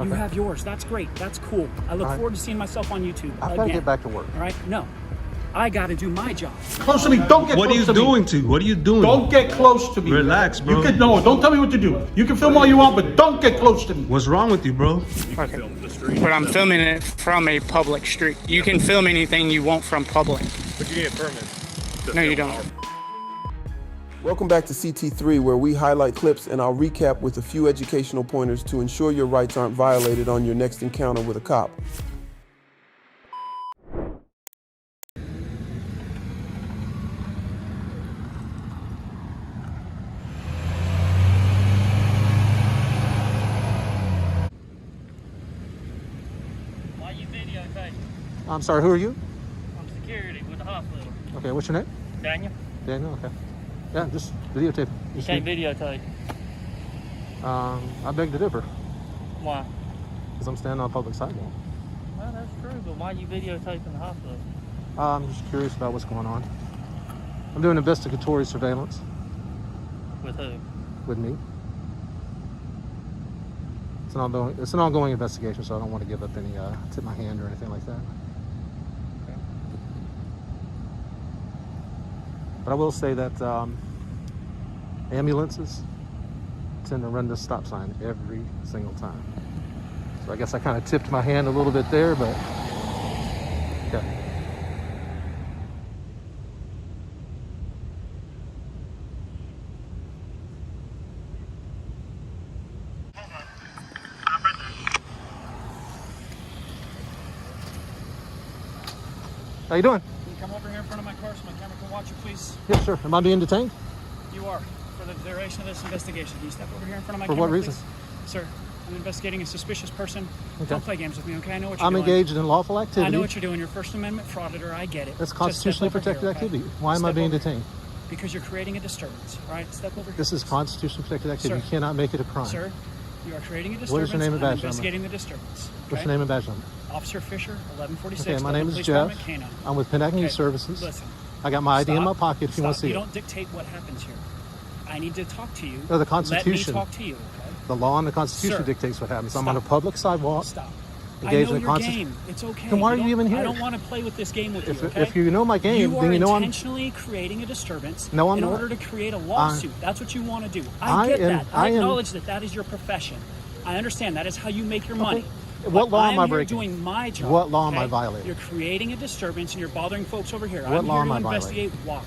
You have yours. That's great. That's cool. I look forward to seeing myself on YouTube. I've got to get back to work. All right? No. I got to do my job. Close to me. Don't get What close to me. What are you doing? Don't get close to me. Relax, bro. Don't tell me what to do. You can film all you want, but don't get close to me. What's wrong with you, bro? Okay. But I'm filming it from a public street. You can film anything you want from public. But you need a permit. No, you don't. Welcome back to CT3, where we highlight clips and I'll recap with a few educational pointers to ensure your rights aren't violated on your next encounter with a cop. Why you videotape? I'm sorry, who are you? I'm security with the hospital. Okay, what's your name? Daniel? Daniel, okay. Yeah, just videotape. You can't videotape. I beg to differ, Why? because I'm standing on a public sidewalk. Well, that's true, but why you videotaping the hospital? I'm just curious about what's going on. I'm doing investigatory surveillance With who? with me. It's an ongoing investigation, so I don't want to give up any, tip my hand or anything like that. But I will say that ambulances tend to run this stop sign every single time. So I guess I kind of tipped my hand a little bit there, but okay. How you doing? Can you come over here in front of my car so my camera can watch you, please? Yeah, sure. Am I being detained? You are. For the duration of this investigation. Can you step over here in front of my For camera, what reason? please? Sir, I'm investigating a suspicious person. Okay. Don't play games with me, okay? I know what you're I'm doing. engaged in lawful activity. I know what you're doing. You're First Amendment frauditor. I get it. That's Just constitutionally step over protected here, okay? activity. Why am I Step being over detained? here. Because you're creating a disturbance. All right, step over here. This is constitutionally protected activity. Sir. You cannot make it a crime. Sir, you are creating a disturbance. What is your name and I'm badge number? investigating the disturbance. What's your name and badge number? Officer Fisher, 1146. Okay, my name is Police Jeff. Department, K9. I'm with Pennac News Okay, Services. Listen. I got my ID in my Stop. pocket if you want to Stop. see You it. don't dictate what happens here. I need to talk to you. No, the Constitution. Let me talk to you, okay? The law and the Constitution Sir, dictates what happens. I'm stop. on a public sidewalk. Stop. Engaged I in know a your game. It's okay. Then why are you don't- even here? I don't want to play with this game with you, okay? If you know my game, you then you know are I'm... intentionally creating a disturbance No, I'm in not. order to create a lawsuit. That's what you want to do. I get that. I acknowledge that that is your profession. I understand that is how you make your money. What law am I I'm here breaking? doing my job. What law am I okay? violating? You're creating a disturbance and you're bothering folks over here. What I'm law here am to I investigate why.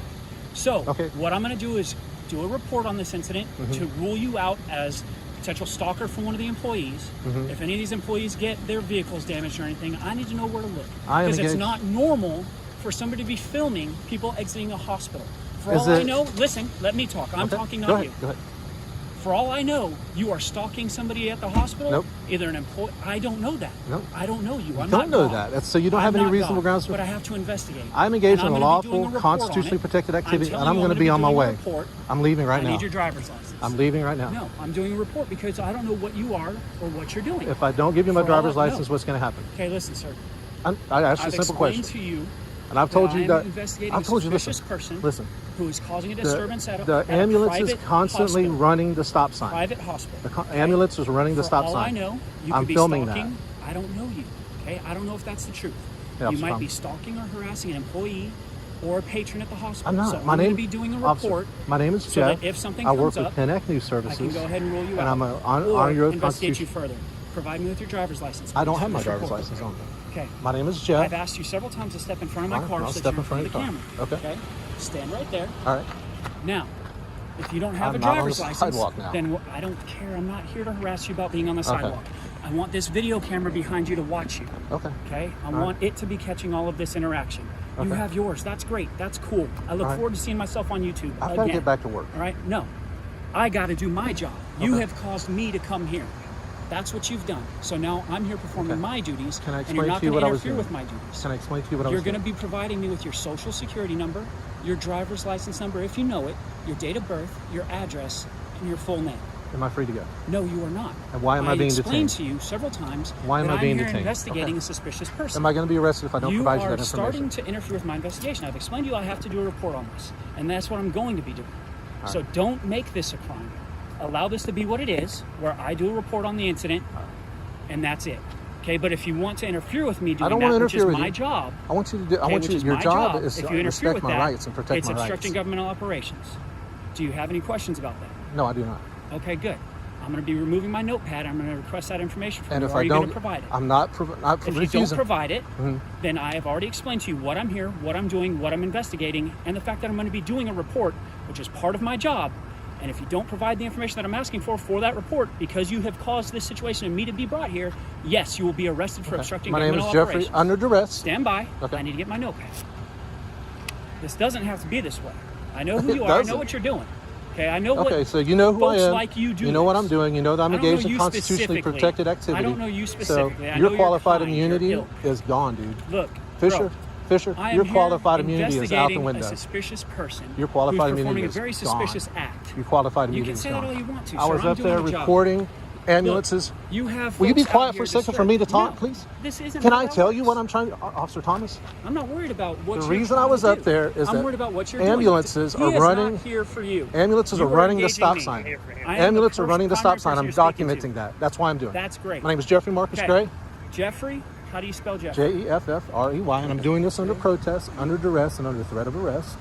So, Okay. what I'm going to do is do a report on this incident to rule you out as potential stalker from one of the employees. If any of these employees get their vehicles damaged or anything, I need to know where to look. I am Because it's engaged- not normal for somebody to be filming people exiting a hospital. For Is all I it- know, listen, let me talk. I'm Okay. talking, Go not ahead. you. Go ahead. For all I know, you are stalking somebody at the hospital. Nope. Either an employee. I don't know that. Nope. I don't know you. I'm You not don't know God. that. So you don't I'm have any not reasonable God, grounds for... But I have to investigate. I'm engaged And in a I'm gonna be doing lawful, report on constitutionally it. protected activity, I'm and I'm telling going to you be on my doing a way. report. I'm leaving right I now. need your driver's license. I'm leaving right now. No, I'm doing a report because I don't know what you are or what you're doing. If I don't give you my For all driver's I know. license, what's going to happen? Okay, listen, sir. I asked you I've a simple question. explained to you And I've told you I am that... investigating I've told you, a suspicious listen. person Listen. who is causing a disturbance at a The ambulance is private constantly hospital. running the stop sign. Private hospital. The ambulance is running the stop For all sign. I know, you I'm could be filming stalking. I don't know you. Okay, I don't know if that's the truth. Yeah, you it's might fine. be stalking or harassing an employee or a patron at the hospital. I'm not. So My I'm name going to be doing a Officer, report. my name is so Jeff. that if something I work comes with up, Pennac News I Services. can go ahead and rule you and out. I'm on or your investigate you Constitution. further. Provide me with your driver's license. I don't have my Please driver's report. license on me. Okay. My name is Jeff. I've asked you several times to step in front of my All right, car I'll so that step you're in front of the your camera. car. Okay. Stand right there. All right. Now, if you don't have I'm a not on driver's the license, sidewalk now. then I don't care. I'm not here to harass you about being on the sidewalk. I want this video camera behind you to watch you. Okay. Okay? I want it to be catching all of this interaction. You Okay. have yours. That's great. That's cool. I look All right. forward to seeing myself on YouTube. I've got to get back to work. All right? No. I got to do my job. You Okay. have caused me to come here. That's what you've done. So now I'm here performing Okay. my duties, Can I and you're explain not to you going what to I was interfere doing? with my duties. Can I explain to you what I You're was going to doing? be providing me with your social security number, your driver's license number, if you know it, your date of birth, your address, and your full name. Am I free to go? No, you are not. And why am I being explained detained? to you several times Why am that I being I'm here detained? investigating Okay. a suspicious person. Am I going to be arrested if I don't you provide you are that starting information? to interfere with my investigation. I've explained to you I have to do a report on this, and that's what I'm going to be doing. All So right. don't make this a crime. Allow this to be what it is, where I do a report on the incident. and that's it. Okay, but if you want to interfere with me I don't doing want to that, which is interfere with my you. job, I want you to do. I okay, want which you. is Your my job is if to you interfere respect with my that, rights and protect it's my rights. obstructing governmental operations. Do you have any questions about that? No, I do not. Okay, good. I'm going to be removing my notepad. I'm going to request that information from And you. if Are I you going don't, to provide it? I'm not If you refusing. don't provide it, then I have already explained to you what I'm here, what I'm doing, what I'm investigating, and the fact that I'm going to be doing a report, which is part of my job. And if you don't provide the information that I'm asking for that report, because you have caused this situation and me to be brought here, yes, you will be arrested for obstructing My name governmental is Jeffrey. operations. Under duress. Stand by. Okay. I need to get my notepad. This doesn't have to be this way. I know who It you are. I doesn't. know what you're doing. Okay, I know what Okay, so you know who I folks am. like you do. You know what this. I'm doing. You know that I'm I don't know engaged in you constitutionally specifically. protected activity. I don't know you specifically. So I know your you're qualified kind, immunity you're ilk. is gone, dude. Look, Fisher, I am your here qualified immunity is out the investigating window. a suspicious person Your qualified who's performing immunity a is very gone. suspicious act. Your qualified You immunity can is say that gone. all you want to, I sir. was I'm up doing there my job. recording ambulances. Look, you have. Will you be folks out quiet here for a second for me to disturbed. talk, No, please? This isn't. Can how I that tell you works. what I'm trying to, Officer Thomas? I'm not worried about what The you're reason I trying was to up do. there is I'm that worried about what you're ambulances doing. are He is running- not here for you. Ambulances You are running the engaging stop me. sign. I am the Ambulances are first running the primary stop sign. I'm person you're speaking documenting to. that. That's why I'm doing it. That's great. My name is Jeffrey Marcus Okay. Gray. Jeffrey, how do you spell Jeffrey? Jeffrey, and I'm doing this under protest, under duress, and under threat of arrest.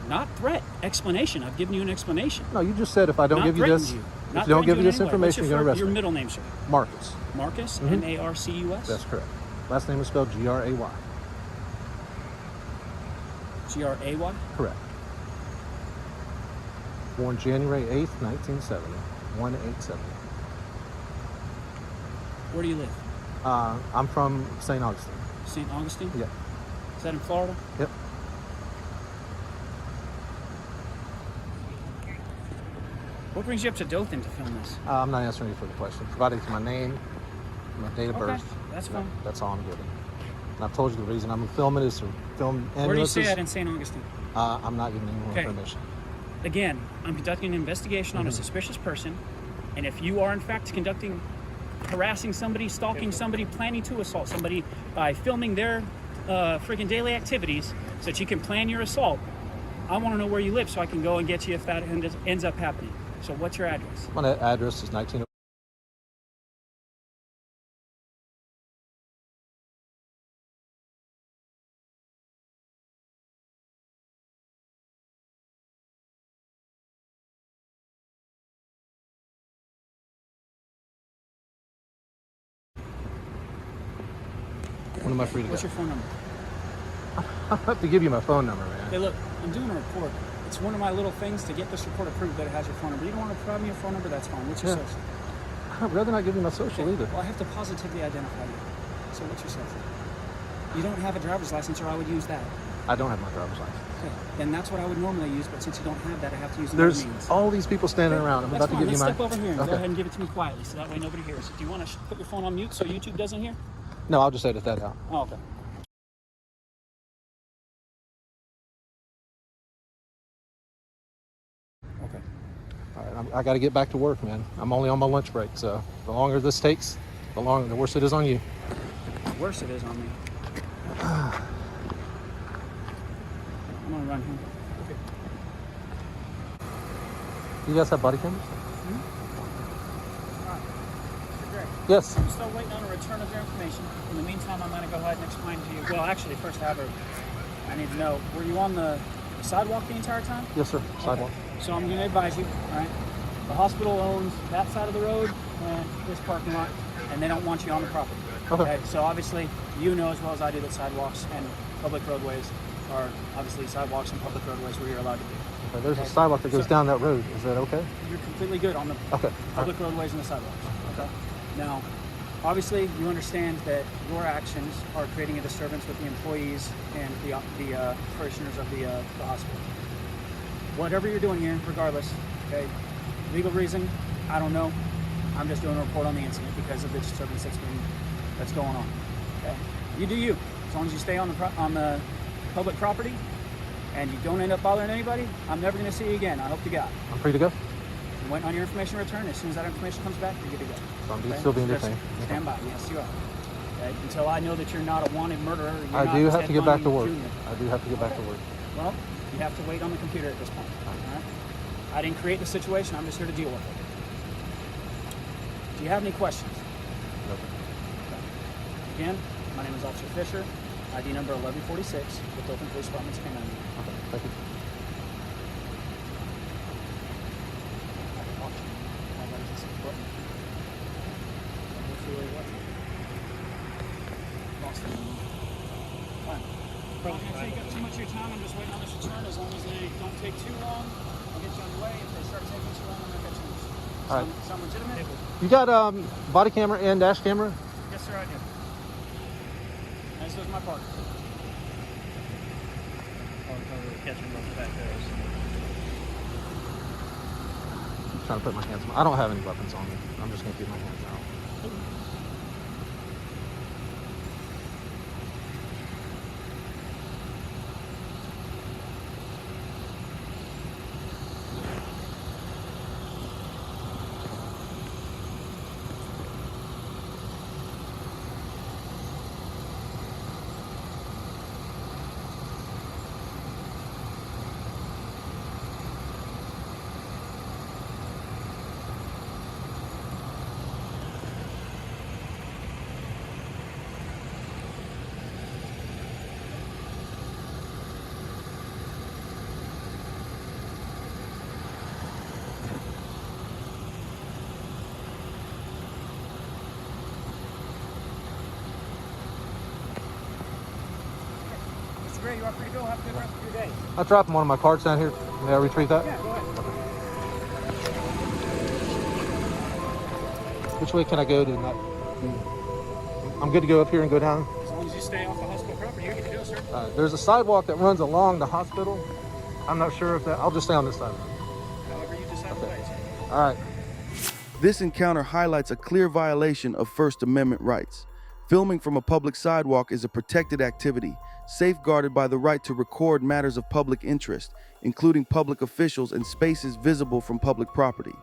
Not threat. Explanation. I've given you an explanation. No, you just said if I don't Not give you threatened this, you. if Not you don't threatened give you in this any way. information, What's you're gonna arrest your me. middle name, sir? Marcus. Marcus, M-A-R-C-U-S? That's correct. Last name is spelled Gray. G-R-A-Y? Correct. Born January 8th, 1970. 1870. Where do you live? I'm from St. Augustine. St. Augustine? Yeah. Is that in Florida? Yep. What brings you up to Dothan to film this? I'm not answering you for the question. Provided my name, my date of Okay, birth. that's fine. That's all I'm giving. And I've told you the reason I'm filming is to film ambulances. Where do you say that in St. Augustine? I'm not giving any more Okay. information. Again, I'm conducting an investigation on a suspicious person, and if you are in fact harassing somebody, stalking somebody, planning to assault somebody by filming their freaking daily activities so that you can plan your assault, I want to know where you live so I can go and get you if that ends up happening. So what's your address? My address is 19. When am I free to go? What's your phone number? I have to give you my phone number, man. Hey, look, I'm doing a report. It's one of my little things to get this report approved that it has your phone number. You don't want to provide me your phone number? That's fine. What's your Yeah. social? I'd rather not give you my social either. Well, I have to positively identify you. So what's your social? You don't have a driver's license, or I would use that. I don't have my driver's license. Okay, then that's what I would normally use, but since you don't have that, I have to use another There's means. all these people standing around. I'm That's about to fine. give you Let's my. step over here and go Okay. ahead and give it to me quietly, so that way nobody hears. Do you want to put your phone on mute so YouTube doesn't hear? No, I'll just edit that out. Oh, okay. Okay. All right, I got to get back to work, man. I'm only on my lunch break, so the longer this takes, the worse it is on you. The worse it is on me. I'm gonna run here. Okay. You guys have body cameras? Alright. Great. Yes. I'm still waiting on a return of your information. In the meantime, I'm going to go ahead and explain to you. Well, actually, first I need to know, were you on the sidewalk the entire time? Yes, sir. Sidewalk. So I'm going to advise you, all right? The hospital owns that side of the road and this parking lot, and they don't want you on the property. Okay. So obviously, you know as well as I do that sidewalks and public roadways are obviously sidewalks and public roadways where you're allowed to be. Okay, there's a Okay. sidewalk that goes So- down that road. Is that okay? You're completely good on the Okay. public roadways and the sidewalks. Okay. Now, obviously, you understand that your actions are creating a disturbance with the employees and the parishioners of the hospital. Whatever you're doing here, regardless, okay, legal reason, I don't know. I'm just doing a report on the incident because of the disturbance that's going on. Okay, you do you. As long as you stay on the public property and you don't end up bothering anybody, I'm never going to see you again. I hope to God. I'm free to go. I'm waiting on your information return. As soon as that information comes back, you're good to go. So I'm Okay? still being Just detained. Stand by. Yes, you are. Okay? Until I know that you're not a wanted murderer. You're I not do have Ted to get back to Bundy work. Jr. I do have to get back to Okay. work. Well, you have to wait on the computer at this point. All right? I didn't create the situation. I'm just here to deal with it. Do you have any questions? Again, my name is Officer Fisher, ID number 1146 with Dothan Police Department's CAMERAMAN. Okay, thank you. Fine. I'm not gonna take up too much of your time. I'm just waiting on this return. As long as they don't take too long, I'll get you underway. If they start taking too long, I'm gonna get you loose. All right. Sound legitimate? You got body camera and dash camera? Yes, sir, I do. And this was my partner. I'm trying to put my hands. I don't have any weapons on me. I'm just gonna keep my hands out. Mr. Gray, you are free to go. Have a good rest of your day. I dropped one of my cards down here. May I retrieve that? Yeah, go ahead. Which way can I go to not? I'm good to go up here and go down. As long as you stay off the hospital property, you're good to go, sir. There's a sidewalk that runs along the hospital. I'm not sure if that. I'll just stay on this side. However you decide to play, sir. All right. This encounter highlights a clear violation of First Amendment rights. Filming from a public sidewalk is a protected activity, safeguarded by the right to record matters of public interest, including public officials and spaces visible from public property.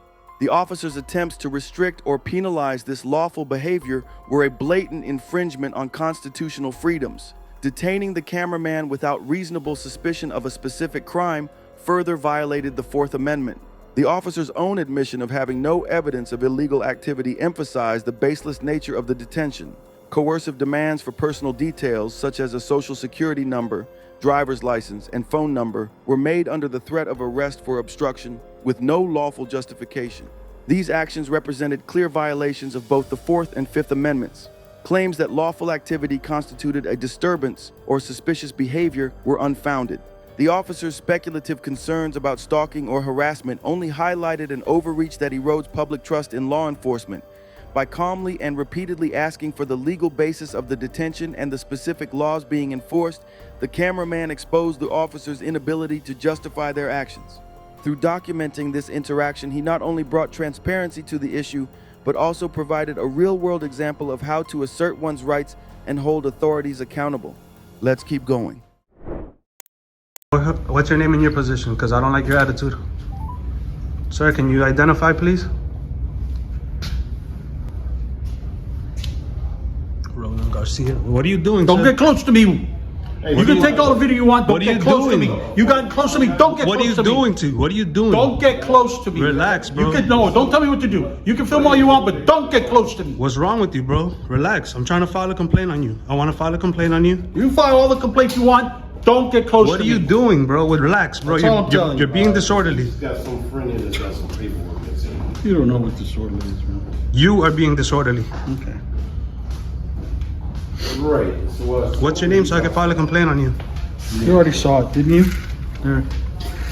The officer's attempts to restrict or penalize this lawful behavior were a blatant infringement on constitutional freedoms. Detaining the cameraman without reasonable suspicion of a specific crime further violated the Fourth Amendment. The officer's own admission of having no evidence of illegal activity emphasized the baseless nature of the detention. Coercive demands for personal details, such as a social security number, driver's license, and phone number, were made under the threat of arrest for obstruction with no lawful justification. These actions represented clear violations of both the Fourth and Fifth Amendments. Claims that lawful activity constituted a disturbance or suspicious behavior were unfounded. The officer's speculative concerns about stalking or harassment only highlighted an overreach that erodes public trust in law enforcement. By calmly and repeatedly asking for the legal basis of the detention and the specific laws being enforced, the cameraman exposed the officer's inability to justify their actions. Through documenting this interaction, he not only brought transparency to the issue, but also provided a real-world example of how to assert one's rights and hold authorities accountable. Let's keep going. What's your name and your position? Because I don't like your attitude. Sir, can you identify, please? Roland Garcia. What are you doing, Don't sir? get close to me. You can take all the video you want. Don't What are you get close to doing? me. You got close to me. Don't get What are close you to me. doing to? What are you doing? Don't get close to me. Relax, bro. You can no. Don't tell me what to do. You can film all you want, but don't get close to me. What's wrong with you, bro? Relax. I'm trying to file a complaint on you. I want to file a complaint on you. You file all the complaints you want. Don't get close What to are me. you doing, bro? Relax, bro. That's all I'm telling you. You're being disorderly. He's got some friend here that's got some paperwork that's in. You don't know what disorderly is, man. You are being disorderly. Okay. Right. So What's your name so I can file a complaint on you? You already saw it, didn't you? There.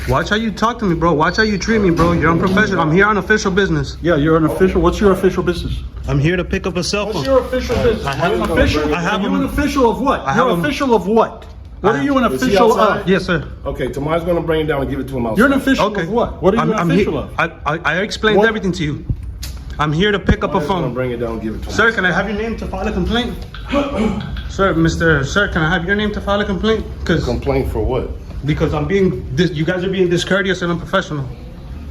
Watch how you talk to me, bro. Watch how you treat me, bro. You're unprofessional. I'm here on official business. Yeah, you're an official. What's your official business? I'm here to pick up a cell phone. What's your official business? I have Are you an a- official? I have Are you a- an official of what? I have You're a- official of what? What are you an Is he official outside? of? Yes, sir. Okay, tomorrow's gonna bring it down and give it to him outside. You're an official Okay. of what? What are you an official of? I explained What? everything to you. I'm here to pick up a Tomorrow's gonna phone. bring it down and give it to him. Sir, can I have your name to file a complaint? Sir, can I have your name to file a complaint? Complaint for what? Because you guys are being discourteous and unprofessional.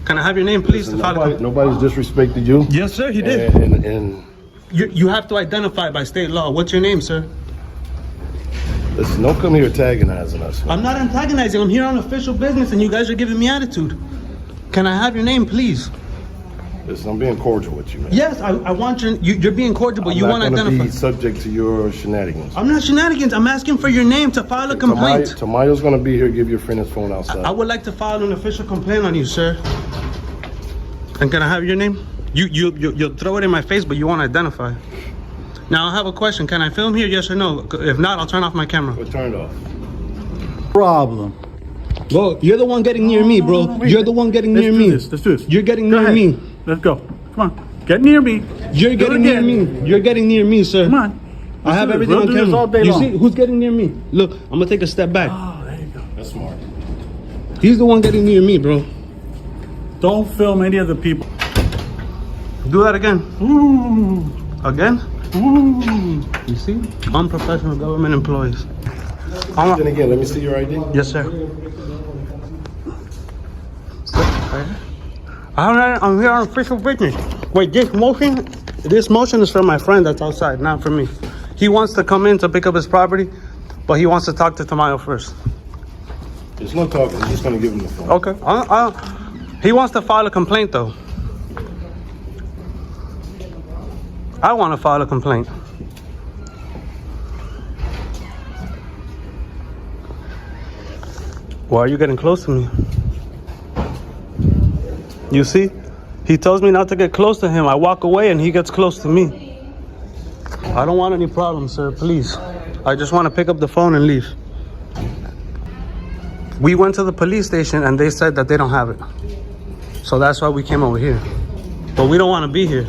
Can I have your name, please, to file a complaint? Nobody's disrespected you. Yes, sir, he did. And You have to identify by state law. What's your name, sir? listen, don't come here antagonizing us. I'm not antagonizing. I'm here on official business, and you guys are giving me attitude. Can I have your name, please? Listen, I'm being cordial with you, man. Yes, I want you're being cordial, but you want to I'm not gonna identify. be subject to your shenanigans. I'm not shenanigans. I'm asking for your name to file a complaint. Tamayo's gonna be here. Give your friend his phone outside. I would like to file an official complaint on you, sir. And can I have your name? You'll throw it in my face, but you want to identify. Now I have a question. Can I film here? Yes or no? If not, I'll turn off my camera. We're turned off. Problem. Bro, you're the one getting near me, bro. No, wait. You're the one getting near me. Let's do this. You're getting Go near ahead. me. Let's go. Come on. Get near me. You're getting near me. You're getting near me, sir. Come on. I have everything on camera. All day You long. see who's getting near me? Look, I'm gonna take a step back. Oh, there you go. That's smart. He's the one getting near me, bro. Don't film any of the people. Do that again. Ooh. Again? Ooh. You see? Unprofessional government employees. Then again, let me see your ID. Yes, sir. I'm here on official business. Wait, this motion is from my friend that's outside, not from me. He wants to come in to pick up his property, but he wants to talk to Tamayo first. There's no talking. I'm just gonna give him the phone. Okay. He wants to file a complaint, though. I want to file a complaint. Why are you getting close to me? You see? He tells me not to get close to him. I walk away and he gets close to me. I don't want any problems, sir, please. I just want to pick up the phone and leave. We went to the police station and they said that they don't have it. So that's why we came over here. But we don't want to be here.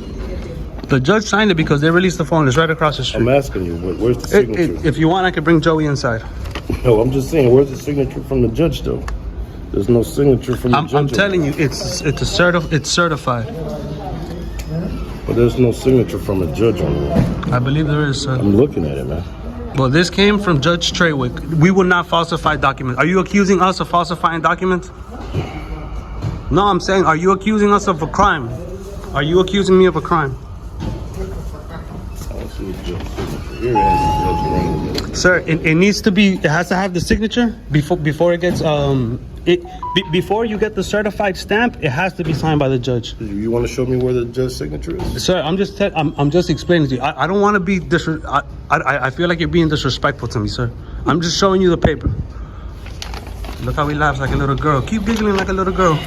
The judge signed it because they released the phone. It's right across the street. I'm asking you, where's the signature? If you want, I could bring Joey inside. No, I'm just saying, where's the signature from the judge, though? There's no signature from the judge. I'm telling you, it's certified. But there's no signature from a judge on it. I believe there is, sir. I'm looking at it, man. Well, this came from Judge Treywick. We will not falsify documents. Are you accusing us of falsifying documents? No, I'm saying, are you accusing us of a crime? Are you accusing me of a crime? I don't see the judge's signature. Here it has the judge name. Sir, it has to have the signature before it gets before you get the certified stamp. It has to be signed by the judge. You want to show me where the judge's signature is? Sir, I'm just explaining to you. I don't want to be I feel like you're being disrespectful to me, sir. I'm just showing you the paper. Look how he laughs like a little girl. Keep giggling like a little girl.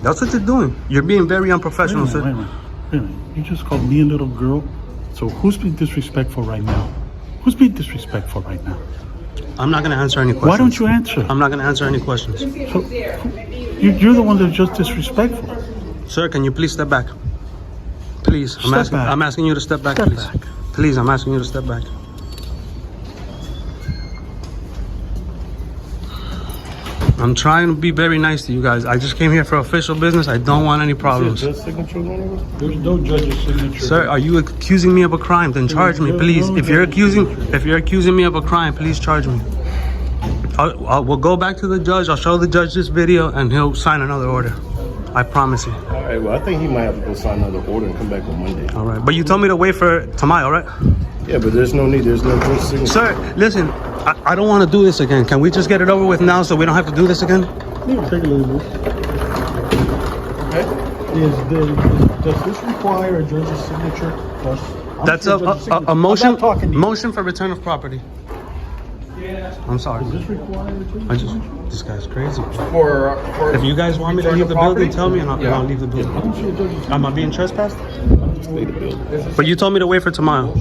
That's what you're doing. You're being very unprofessional, sir. Wait a minute. You just called me a little girl. So who's being disrespectful right now? Who's being disrespectful right now? I'm not going to answer any questions. Why don't you answer? I'm not going to answer any questions. So, you're the one that's just disrespectful. Sir, can you please step back? Please. I'm asking you to step back, please. Please, I'm asking you to step back. I'm trying to be very nice to you guys. I just came here for official business. I don't want any problems. Is there a judge's signature on it? There's no judge's signature. Sir, are you accusing me of a crime? Then charge me, please. If you're accusing me of a crime, please charge me. We'll go back to the judge. I'll show the judge this video, and he'll sign another order. I promise you. All right, well, I think he might have to go sign another order and come back on Monday. All right, but you told me to wait for Tamayo, right? Yeah, but there's no need. There's no judge's signature. Sir, listen. I don't want to do this again. Can we just get it over with now so we don't have to do this again? Yeah, take a look at this. Okay. Does this require a judge's signature? That's a motion for return of property. I'm sorry. Does this require a judge's signature? This guy's crazy. For If you guys want me to leave the building, tell me and I'll leave the building. I don't see a judge's Am I being trespassed? Stay the building. But you told me to wait for tomorrow.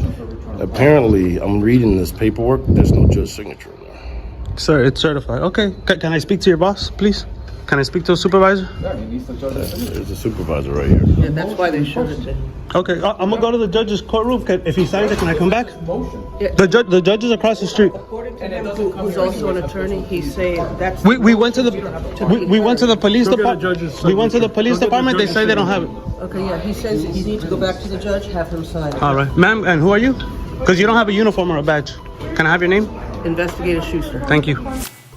Apparently, I'm reading this paperwork. There's no judge's signature in there. Sir, it's certified. Okay. Can I speak to your boss, please? Can I speak to a supervisor? There's a supervisor right here. Yeah, that's why they showed it to him. Okay, I'm gonna go to the judge's courtroom. If he signs it, can I come back? Yeah. The judge is across the street. According to him, who's also an attorney, he's saying that's. We went to the police department. We went to the police department. They say they don't have it. Okay, yeah, he says you need to go back to the judge, have him sign it. All right, ma'am. And who are you? Because you don't have a uniform or a badge. Can I have your name? Investigator Schuster. Thank you.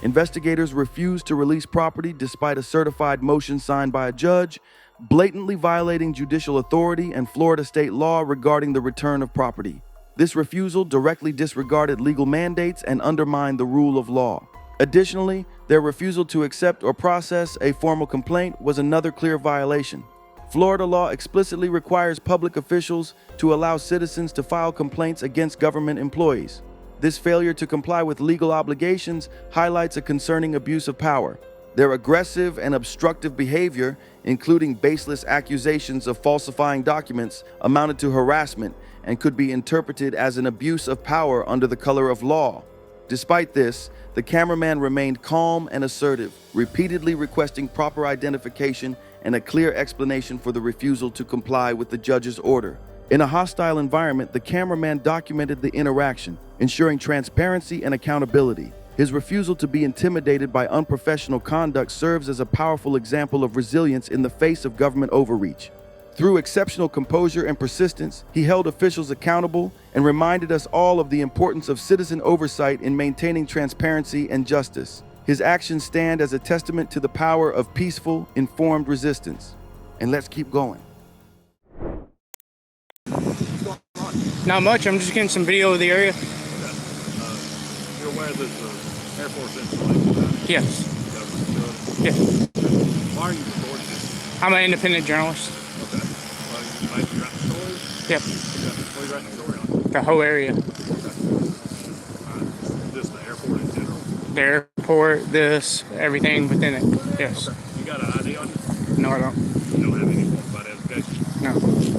Investigators refused to release property despite a certified motion signed by a judge, blatantly violating judicial authority and Florida state law regarding the return of property. This refusal directly disregarded legal mandates and undermined the rule of law. Additionally, Their refusal to accept or process a formal complaint was another clear violation. Florida law explicitly requires public officials to allow citizens to file complaints against government employees. This failure to comply with legal obligations highlights a concerning abuse of power. Their aggressive and obstructive behavior, including baseless accusations of falsifying documents, amounted to harassment and could be interpreted as an abuse of power under the color of law. Despite this, the cameraman remained calm and assertive, repeatedly requesting proper identification and a clear explanation for the refusal to comply with the judge's order. In a hostile environment, the cameraman documented the interaction, ensuring transparency and accountability. His refusal to be intimidated by unprofessional conduct serves as a powerful example of resilience in the face of government overreach. Through exceptional composure and persistence, he held officials accountable and reminded us all of the importance of citizen oversight in maintaining transparency and justice. His actions stand as a testament to the power of peaceful, informed resistance. And let's keep going. Not much. I'm just getting some video of the area. You're aware that the Air Force installation, right? Yes. Government building? Yes. Why are you recording this? I'm an independent journalist. Okay. Well, you basically writing stories? Yep. What are you writing a story on? The whole area. Just the airport in general? The airport, this, everything within it. Yes. Okay. You got an ID on you? No, I don't. You don't have any qualified education? No.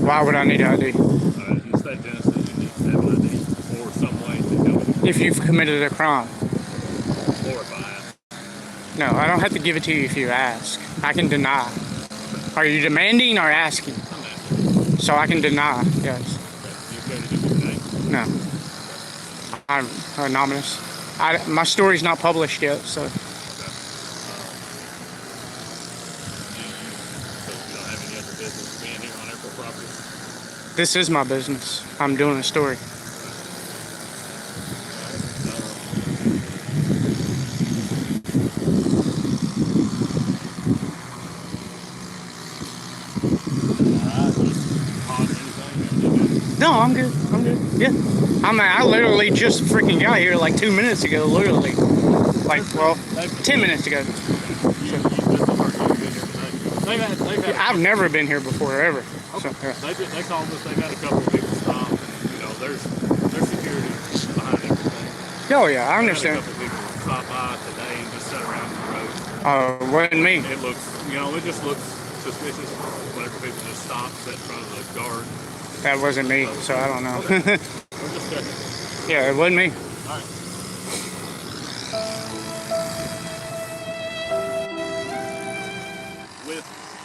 Why would I need an ID? In the state of Tennessee, you need to have an ID or some way to know If you've committed a crime. or if I ask. No, I don't have to give it to you if you ask. I can deny. Are you demanding or asking? I'm asking. So I can deny, yes. You okay to give me your name? No. I'm anonymous. My story's not published yet, so. So you don't have any other business being here on airport property? This is my business. I'm doing a story. No, I'm good. I'm good. Yeah. I literally just freaking got here like 2 minutes ago, literally. Like, well, 10 minutes ago. I've never been here before, ever. So, yeah. They called us. They got a couple of people stopped. You know, there's security behind everything. Oh, yeah, I They understand. had a couple of people stop by today and just sat around the road. Oh, wasn't me. It looks, it just looks suspicious whenever people just stop, sit in front of the guard. That wasn't me, so I don't know. We're just checking. Yeah, it wasn't me. All right.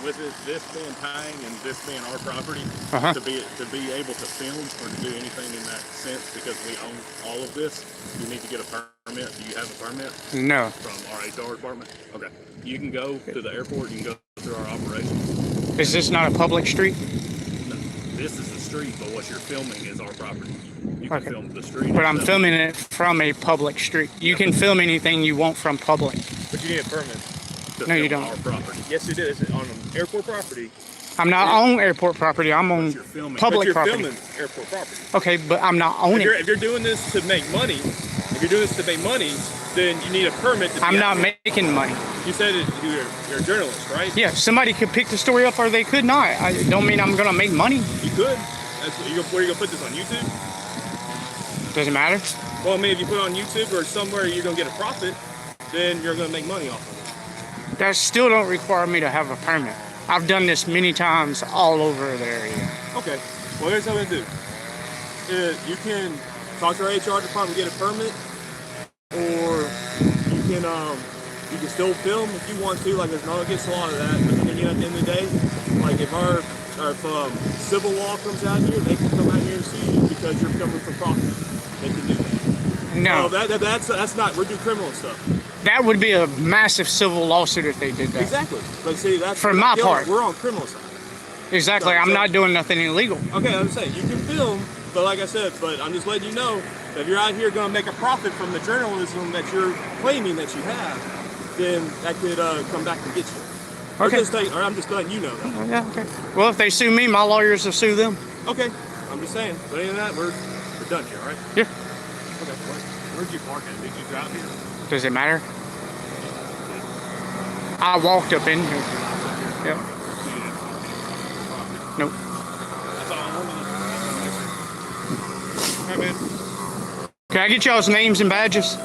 With this being Tang and this being our property, to be able to film or to do anything in that sense, because we own all of this, you need to get a permit. Do you have a permit? No. From our HR department? Okay. You can go to the airport. You can go through our operations. Is this not a public street? No, this is the street, but what you're filming is our property. You can film the street. But I'm filming it from a public street. You can film anything you want from public. But you need a permit. No, you don't. Our property. Yes, you do. It's on airport property. I'm not on airport property. I'm on public property. Filming airport property. Okay, but I'm not on it. If you're doing this to make money, then you need a permit. I'm not making money. You said you're a journalist, right? Yeah, somebody could pick the story up or they could not. I don't mean I'm gonna make money. You could. Where are you gonna put this on YouTube? Doesn't matter. Well, I mean, if you put it on YouTube or somewhere you're gonna get a profit, then you're gonna make money off of it. That still don't require me to have a permit. I've done this many times all over the area. Okay. Well, here's what I'm gonna do. You can talk to our HR department, get a permit, or you can still film if you want to. Like, there's no against a lot of that. But then, at the end of the day, like if civil law comes out here, they can come out here and sue you because you're coming for profit. They can do that. No, that's not. We're doing criminal stuff. That would be a massive civil lawsuit if they did that. Exactly. But see, that's for my part. We're on criminal side. Exactly. I'm not doing nothing illegal. Okay, I'm saying you can film, but like I said, I'm just letting you know that if you're out here going to make a profit from the journalism that you're claiming that you have, then that could come back and get you. Okay. I'm just letting you know that. Yeah. Okay. Well, if they sue me, my lawyers will sue them. Okay. I'm just saying. But other than that, we're done here, all right? Yeah. Okay. Where'd you park at? Did you drive here? Does it matter? I walked up in here. Yep. Nope. Alright, man. Can I get y'all's names and badges?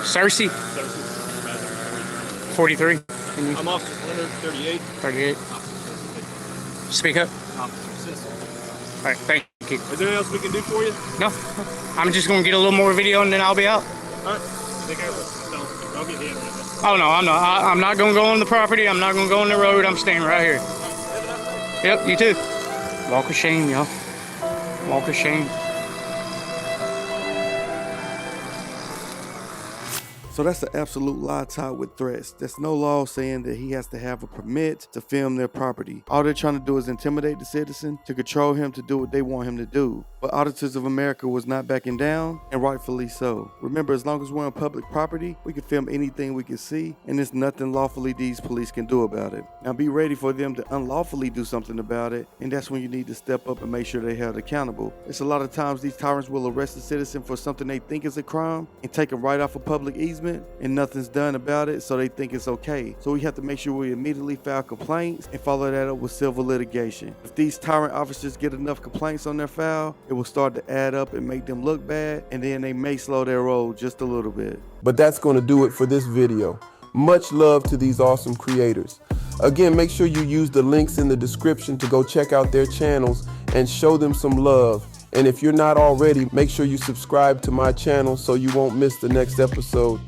Cersei? 43. And you? I'm Officer Leonard, 38. 38. Speak up. All right, thank you. Is there anything else we can do for you? No, I'm just gonna get a little more video and then I'll be out. Alright. Take care of it. I'll get him. Oh no, I'm not gonna go on the property. I'm not gonna go on the road. I'm staying right here. Yep, you too. Walk of shame, y'all. Walk of shame. So that's an absolute lie tied with threats. There's no law saying that he has to have a permit to film their property. All they're trying to do is intimidate the citizen, to control him to do what they want him to do. But Auditors of America was not backing down, and rightfully so. Remember, as long as we're on public property, we can film anything we can see, and there's nothing lawfully these police can do about it. Now be ready for them to unlawfully do something about it, and that's when you need to step up and make sure they're held accountable. It's a lot of times these tyrants will arrest a citizen for something they think is a crime, and take them right off a public easement, and nothing's done about it, so they think it's okay. So we have to make sure we immediately file complaints and follow that up with civil litigation. If these tyrant officers get enough complaints on their file, it will start to add up and make them look bad, and then they may slow their roll just a little bit. But that's going to do it for this video. Much love to these awesome creators. Again, make sure you use the links in the description to go check out their channels and show them some love. And if you're not already, make sure you subscribe to my channel so you won't miss the next episode.